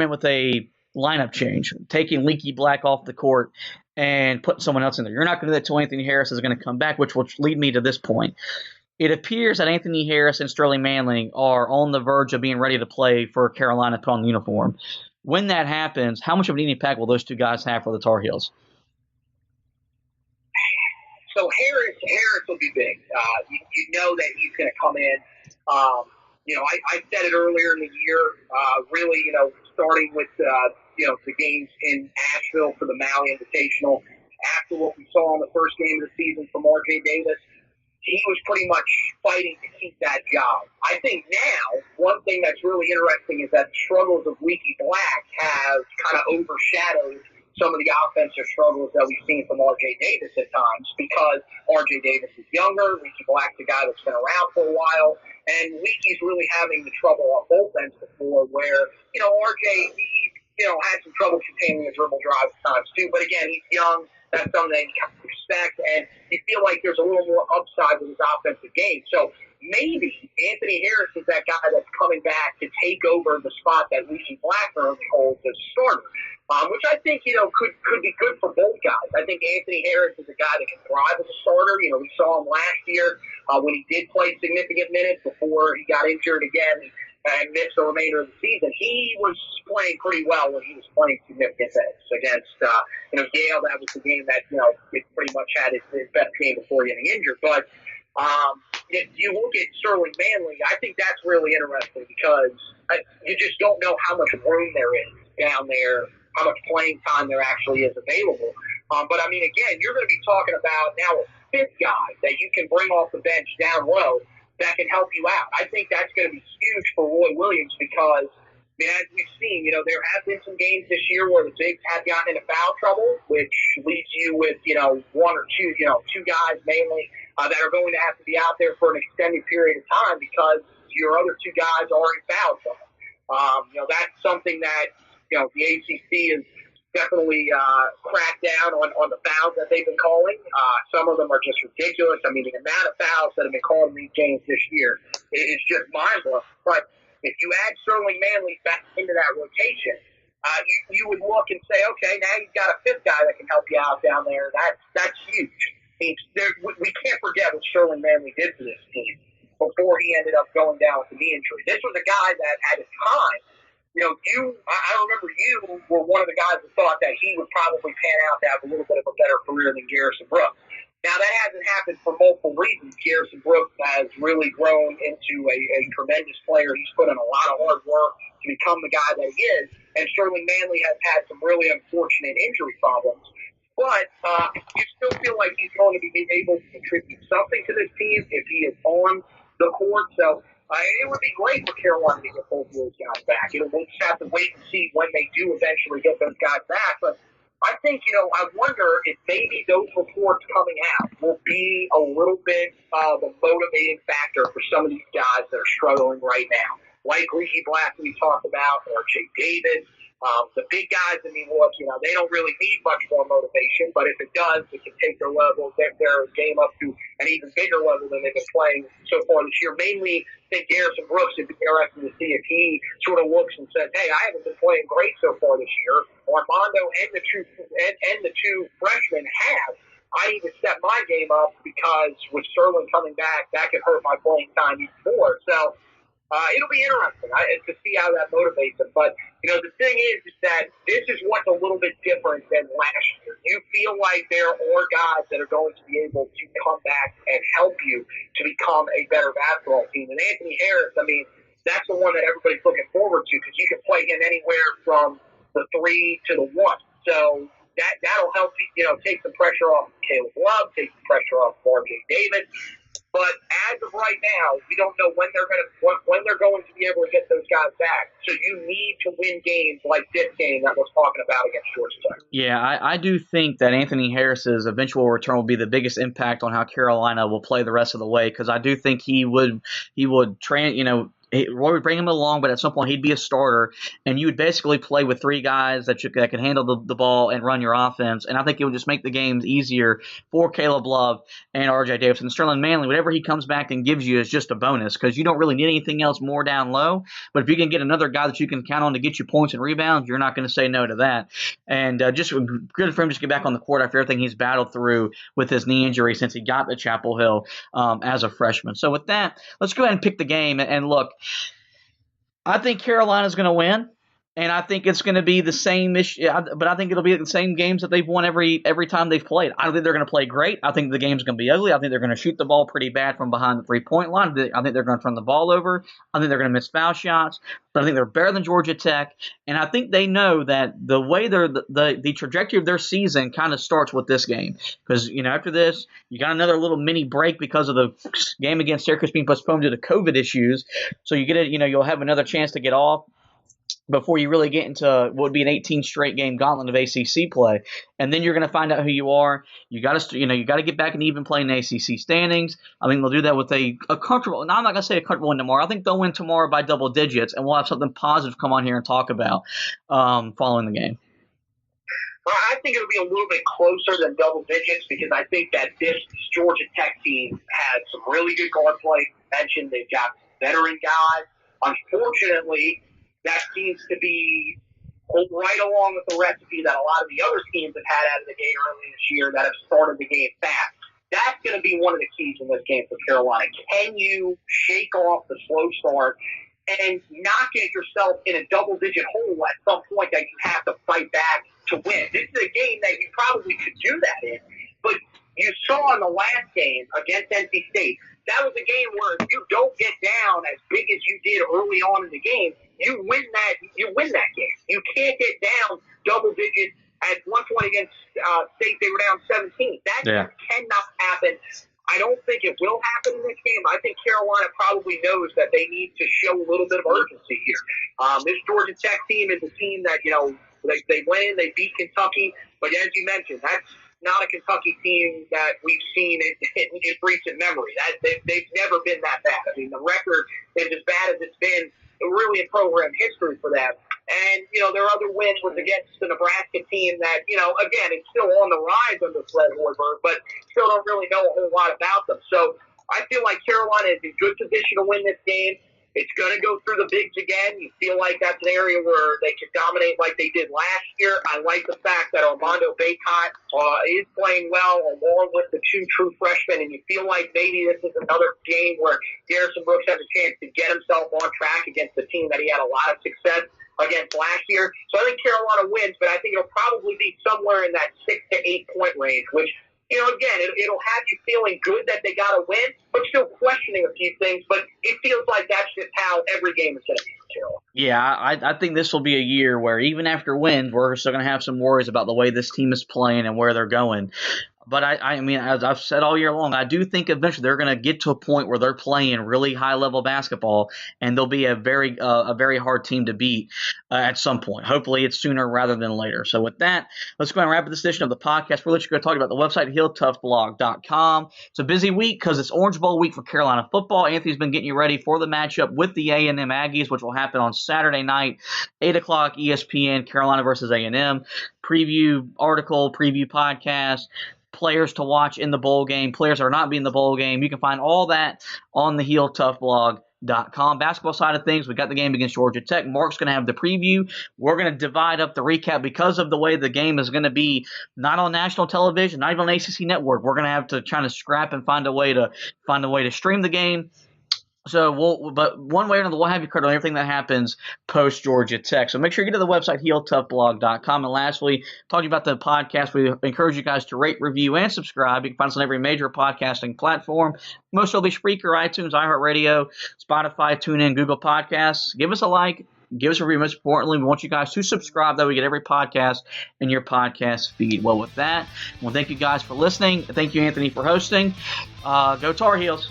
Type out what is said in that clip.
with a lineup change, taking Leaky Black off the court and putting someone else in there. You're not going to do that until Anthony Harris is going to come back, which will lead me to this point. It appears that Anthony Harris and Sterling Manley are on the verge of being ready to play for Carolina to put on the uniform. When that happens, how much of an impact will those two guys have for the Tar Heels? So Harris will be big. You know that he's going to come in. I said it earlier in the year, really, starting with, the games in Asheville for the Maui Invitational. After what we saw in the first game of the season from R.J. Davis, he was pretty much fighting to keep that job. I think now, one thing that's really interesting is that the struggles of Leaky Black have kind of overshadowed some of the offensive struggles that we've seen from R.J. Davis at times, because R.J. Davis is younger, Leaky Black's a guy that's been around for a while, and Leaky's really having the trouble on both ends before where, R.J., had some trouble containing the dribble drive at times too, but again, he's young. That's something that you have to respect, and you feel like there's a little more upside with his offensive game. So maybe Anthony Harris is that guy that's coming back to take over the spot that Leaky Black currently holds as starter, which I think, could be good for both guys. I think Anthony Harris is a guy that can thrive as a starter. We saw him last year when he did play significant minutes before he got injured again and missed the remainder of the season. He was playing pretty well when he was playing significant minutes against, Yale. That was the game that, it pretty much had his best game before getting injured. But if you look at Sterling Manley, I think that's really interesting because you just don't know how much room there is down there, how much playing time there actually is available. But, again, you're going to be talking about now a fifth guy that you can bring off the bench down low that can help you out. I think that's going to be huge for Roy Williams because, as we've seen, there have been some games this year where the bigs have gotten into foul trouble, which leaves you with, one or two, two guys mainly that are going to have to be out there for an extended period of time because your other two guys are in foul trouble. That's something that, the ACC is definitely cracked down on the fouls that they've been calling. Some of them are just ridiculous. The amount of fouls that have been called in these games this year is just mind-blowing. But if you add Sterling Manley back into that rotation, you would look and say, okay, now you've got a fifth guy that can help you out down there. That's huge. We can't forget what Sterling Manley did for this team before he ended up going down with the knee injury. This was a guy that at his time, I remember you were one of the guys that thought that he would probably pan out to have a little bit of a better career than Garrison Brooks. Now, that hasn't happened for multiple reasons. Garrison Brooks has really grown into a tremendous player. He's put in a lot of hard work to become the guy that he is. And Sterling Manley has had some really unfortunate injury problems. But you still feel like he's going to be able to contribute something to this team if he is on the court. So it would be great for Carolina to get both of those guys back. We'll just have to wait and see when they do eventually get those guys back. But I think, I wonder if maybe those reports coming out will be a little bit of a motivating factor for some of these guys that are struggling right now. Like Leaky Black we talked about, or R.J. Davis. The big guys, they don't really need much more motivation, but if it does, it can take their game up to an even bigger level than they've been playing so far this year. Mainly, I think Garrison Brooks would be interesting to see if he sort of looks and says, hey, I haven't been playing great so far this year. Armando and the two freshmen have. I need to step my game up because with Sterling coming back, that could hurt my playing time even more. So, it'll be interesting to see how that motivates them. But, the thing is that this is what's a little bit different than last year. You feel like there are guys that are going to be able to come back and help you to become a better basketball team. And Anthony Harris, that's the one that everybody's looking forward to because you can play him anywhere from the 3 to the 1. So that'll help you, take the pressure off of Caleb Love, take the pressure off of R.J. Davis. But as of right now, we don't know when they're going to be able to get those guys back. So you need to win games like this game that we're talking about against Georgia Tech. Yeah, I do think that Anthony Harris's eventual return will be the biggest impact on how Carolina will play the rest of the way because I do think he would Roy would bring him along, but at some point he'd be a starter, and you would basically play with three guys that can handle the ball and run your offense. And I think it would just make the games easier for Caleb Love and R.J. Davidson. Sterling Manley, whatever he comes back and gives you is just a bonus because you don't really need anything else more down low. But if you can get another guy that you can count on to get you points and rebounds, you're not going to say no to that. And just good for him to get back on the court after everything he's battled through with his knee injury since he got to Chapel Hill as a freshman. So with that, let's go ahead and pick the game. And look, I think Carolina's going to win. And I think it's going to be the same issue, but I think it'll be the same games that they've won every time they've played. I don't think they're going to play great. I think the game's going to be ugly. I think they're going to shoot the ball pretty bad from behind the 3-point line. I think they're going to turn the ball over. I think they're going to miss foul shots. But I think they're better than Georgia Tech. And I think they know that the way the trajectory of their season kind of starts with this game. Because, after this, you got another little mini break because of the game against Syracuse being postponed due to COVID issues. So you get it, you'll have another chance to get off before you really get into what would be an 18 straight game gauntlet of ACC play. And then you're going to find out who you are. You got to get back and even play in the ACC standings. I think they'll do that with a comfortable. Now I'm not going to say a comfortable win tomorrow. I think they'll win tomorrow by double digits, and we'll have something positive come on here and talk about following the game. Well, I think it'll be a little bit closer than double digits because I think that this Georgia Tech team has some really good guard play. Mentioned they've got veteran guys. Unfortunately, that seems to be right along with the recipe that a lot of the other teams have had out of the gate early this year that have started the game fast. That's going to be one of the keys in this game for Carolina. Can you shake off the slow start and not get yourself in a double-digit hole at some point that you have to fight back to win? This is a game that you probably could do that in, but you saw in the last game against NC State, that was a game where if you don't get down as big as you did early on in the game, you win that game. You can't get down double digits. At one point against State, they were down 17. That cannot happen. I don't think it will happen in this game. I think Carolina probably knows that they need to show a little bit of urgency here. This Georgia Tech team is a team that, they went in, they beat Kentucky, but as you mentioned, that's not a Kentucky team that we've seen in recent memory. They've never been that bad. I mean, the record is as bad as it's been really in program history for them. And, their other win was against the Nebraska team that, again, it's still on the rise under Fred Hoiberg, but still don't really know a whole lot about them. So I feel like Carolina is in good position to win this game. It's going to go through the bigs again. You feel like that's an area where they could dominate like they did last year. I like the fact that Armando Bacot is playing well along with the two true freshmen, and you feel like maybe this is another game where Garrison Brooks has a chance to get himself on track against the team that he had a lot of success against last year. So I think Carolina wins, but I think it'll probably be somewhere in that 6 to 8 point range, which, again, it'll have you feeling good that they got to win, but still questioning a few things. But it feels like that's just how every game is going to be for Carolina. Yeah, I think this will be a year where even after wins, we're still going to have some worries about the way this team is playing and where they're going. But I mean, as I've said all year long, I do think eventually they're going to get to a point where they're playing really high-level basketball, and they'll be a very hard team to beat at some point. Hopefully, it's sooner rather than later. So with that, let's go ahead and wrap up this edition of the podcast. We're going to talk about the website, HeelToughBlog.com. It's a busy week because it's Orange Bowl week for Carolina football. Anthony's been getting you ready for the matchup with the A&M Aggies, which will happen on Saturday night, 8 o'clock ESPN, Carolina versus A&M. Preview article, preview podcast, players to watch in the bowl game, players that are not being in the bowl game. You can find all that on the HeelToughBlog.com. Basketball side of things, we got the game against Georgia Tech. Mark's going to have the preview. We're going to divide up the recap because of the way the game is going to be not on national television, not even on ACC Network. We're going to have to try to scrap and find a way to stream the game. So but one way or another, we'll have you covered on everything that happens post Georgia Tech. So make sure you get to the website, HeelToughBlog.com. And lastly, talking about the podcast, we encourage you guys to rate, review, and subscribe. You can find us on every major podcasting platform. Most will be Spreaker, iTunes, iHeartRadio, Spotify, TuneIn, Google Podcasts. Give us a like. Give us a review. Most importantly, we want you guys to subscribe. That way we get every podcast in your podcast feed. Well, with that, well, thank you guys for listening. Thank you, Anthony, for hosting. Go Tar Heels.